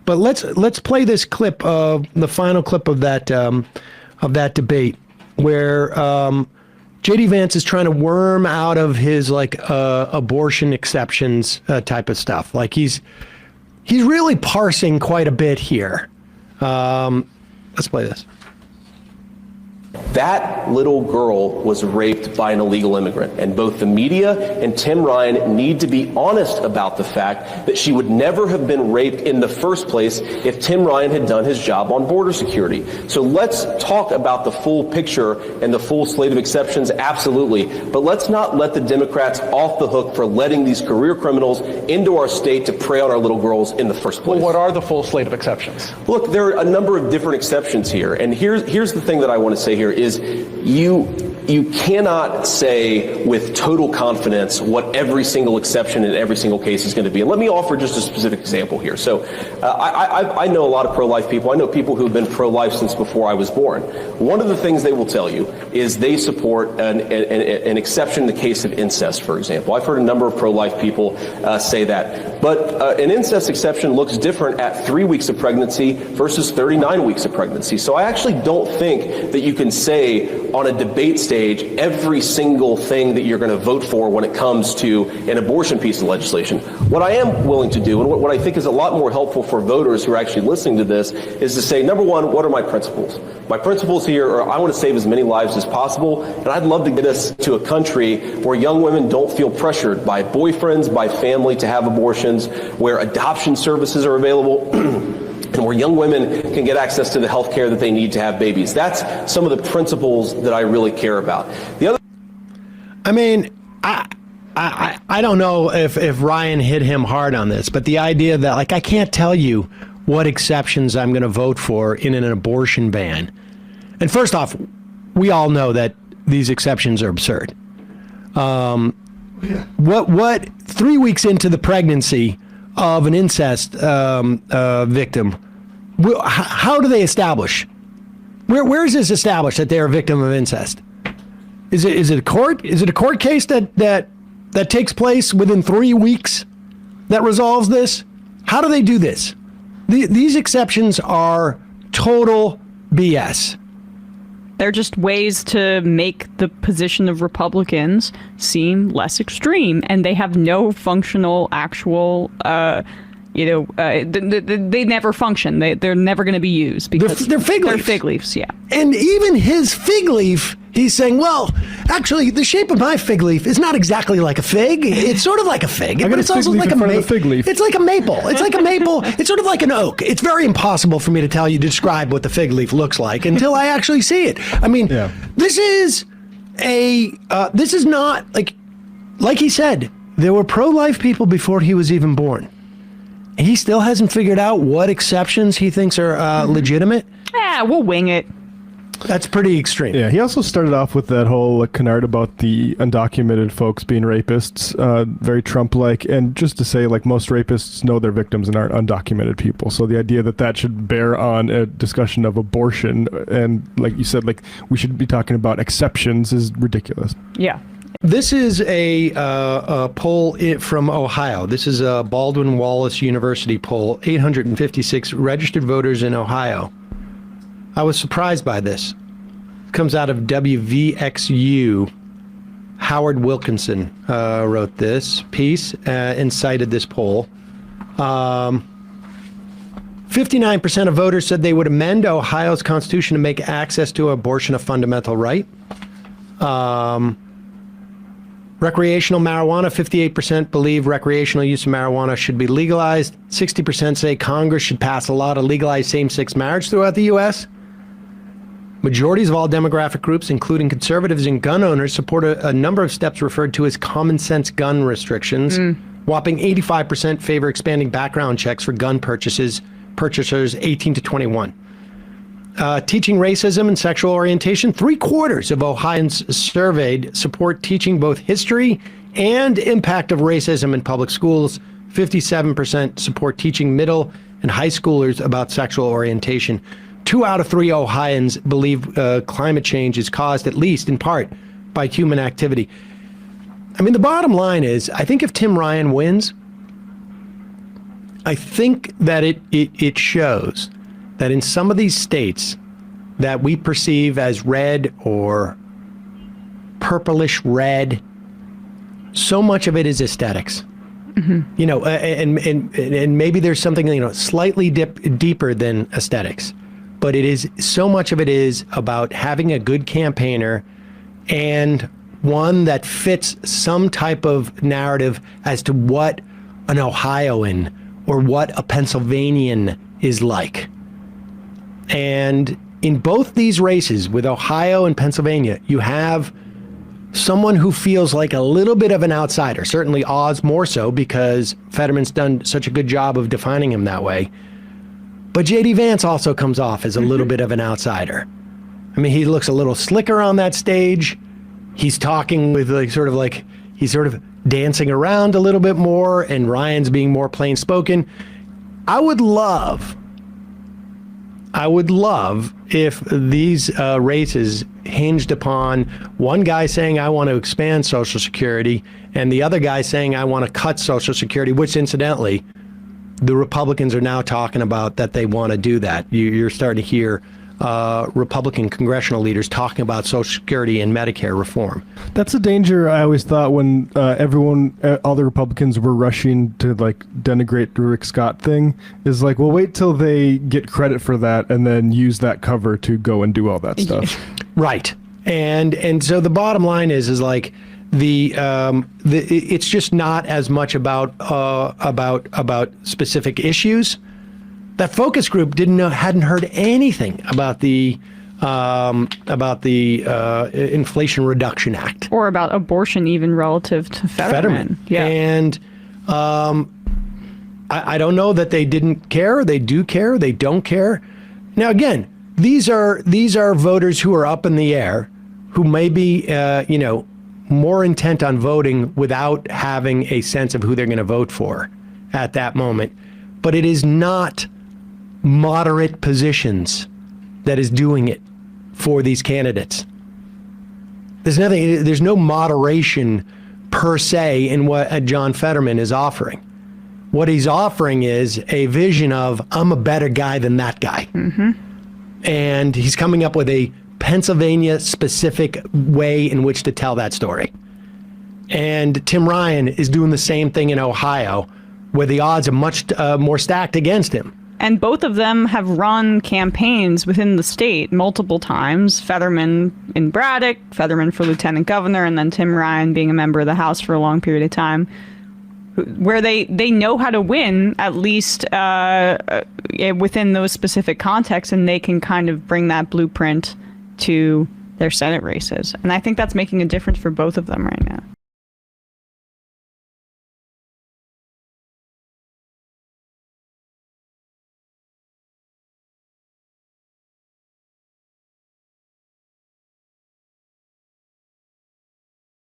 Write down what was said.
But let's play this clip of the final clip of that debate where JD Vance is trying to worm out of his like abortion exceptions type of stuff. Like he's really parsing quite a bit here. Let's play this. That little girl was raped by an illegal immigrant, and both the media and Tim Ryan need to be honest about the fact that she would never have been raped in the first place if Tim Ryan had done his job on border security. So let's talk about the full picture and the full slate of exceptions, absolutely, but let's not let the Democrats off the hook for letting these career criminals into our state to prey on our little girls in the first place. Well, what are the full slate of exceptions? Look, there are a number of different exceptions here, and here's the thing that I want to say here is you cannot say with total confidence what every single exception in every single case is going to be. And let me offer just a specific example here. So I know a lot of pro-life people. I know people who have been pro-life since before I was born. One of the things they will tell you is they support an exception in the case of incest, for example. I've heard a number of pro-life people say that. But an incest exception looks different at 3 weeks of pregnancy versus 39 weeks of pregnancy. So I actually don't think that you can say on a debate stage every single thing that you're going to vote for when it comes to an abortion piece of legislation. What I am willing to do, and what I think is a lot more helpful for voters who are actually listening to this, is to say, number one, what are my principles? My principles here are I want to save as many lives as possible, and I'd love to get us to a country where young women don't feel pressured by boyfriends, by family to have abortions, where adoption services are available, and where young women can get access to the health care that they need to have babies. That's some of the principles that I really care about. The other, I mean, I don't know if Ryan hit him hard on this, but the idea that, like, I can't tell you what exceptions I'm going to vote for in an abortion ban. And first off, we all know that these exceptions are absurd. What 3 weeks into the pregnancy of an incest victim, how do they establish? Where is this established that they're a victim of incest? Is it a court? Is it a court case that takes place within 3 weeks that resolves this? How do they do this? These exceptions are total BS. They're just ways to make the position of Republicans seem less extreme, and they have no functional, actual, they never function. They're never going to be used because they're fig leaves. They're fig leaves, yeah. And even his fig leaf, he's saying, well, actually, the shape of my fig leaf is not exactly like a fig. It's sort of like a fig, but it's also like a maple. It's like a maple. It's like a maple. It's sort of like an oak. It's very impossible for me to tell you, to describe what the fig leaf looks like until I actually see it. I mean, this is not like he said, there were pro-life people before he was even born. He still hasn't figured out what exceptions he thinks are legitimate. Yeah, we'll wing it. That's pretty extreme. Yeah, he also started off with that whole canard about the undocumented folks being rapists, very Trump-like, and just to say, like, most rapists know their victims and aren't undocumented people. So the idea that should bear on a discussion of abortion, and like you said, like, we should be talking about exceptions, is ridiculous. Yeah. This is a poll from Ohio. This is a Baldwin Wallace University poll, 856 registered voters in Ohio. I was surprised by this. It comes out of WVXU. Howard Wilkinson wrote this piece and cited this poll. 59% of voters said they would amend Ohio's constitution to make access to abortion a fundamental right. Recreational marijuana, 58% believe recreational use of marijuana should be legalized. 60% say Congress should pass a law to legalize same-sex marriage throughout the U.S. Majorities of all demographic groups, including conservatives and gun owners, support a number of steps referred to as common-sense gun restrictions. Whopping 85% favor expanding background checks for gun purchasers 18 to 21. Teaching racism and sexual orientation, 3/4 of Ohioans surveyed support teaching both history and impact of racism in public schools. 57% support teaching middle and high schoolers about sexual orientation. 2 out of 3 Ohioans believe climate change is caused, at least in part, by human activity. I mean, the bottom line is, I think if Tim Ryan wins, I think that it shows that in some of these states that we perceive as red or purplish red, so much of it is aesthetics. You know, and maybe there's something, you know, slightly deeper than aesthetics, but it is, so much of it is about having a good campaigner and one that fits some type of narrative as to what an Ohioan or what a Pennsylvanian is like. And in both these races, with Ohio and Pennsylvania, you have someone who feels like a little bit of an outsider, certainly Oz more so because Fetterman's done such a good job of defining him that way. But JD Vance also comes off as a little bit of an outsider. I mean, he looks a little slicker on that stage. He's talking with he's sort of dancing around a little bit more, and Ryan's being more plain spoken. I would love if these races hinged upon one guy saying, I want to expand Social Security, and the other guy saying, I want to cut Social Security, which incidentally, the Republicans are now talking about that they want to do that. You're starting to hear Republican congressional leaders talking about Social Security and Medicare reform. That's a danger I always thought when all the Republicans were rushing to like denigrate the Rick Scott thing, is like, well, wait till they get credit for that and then use that cover to go and do all that stuff. Right. And so the bottom line is like it's just not as much about specific issues. That focus group hadn't heard anything about the Inflation Reduction Act Or about abortion, even relative to Fetterman. Yeah. And I don't know that they didn't care. They do care. They don't care. Now, again, these are voters who are up in the air, who may be more intent on voting without having a sense of who they're going to vote for at that moment. But it is not moderate positions that is doing it for these candidates. There's no moderation per se in what John Fetterman is offering. What he's offering is a vision of, I'm a better guy than that guy. Mm-hmm. And he's coming up with a Pennsylvania specific way in which to tell that story. And Tim Ryan is doing the same thing in Ohio, where the odds are much more stacked against him. And both of them have run campaigns within the state multiple times. Fetterman in Braddock, Fetterman for lieutenant governor, and then Tim Ryan being a member of the House for a long period of time, where they know how to win, at least within those specific contexts, and they can kind of bring that blueprint to their Senate races. And I think that's making a difference for both of them right now.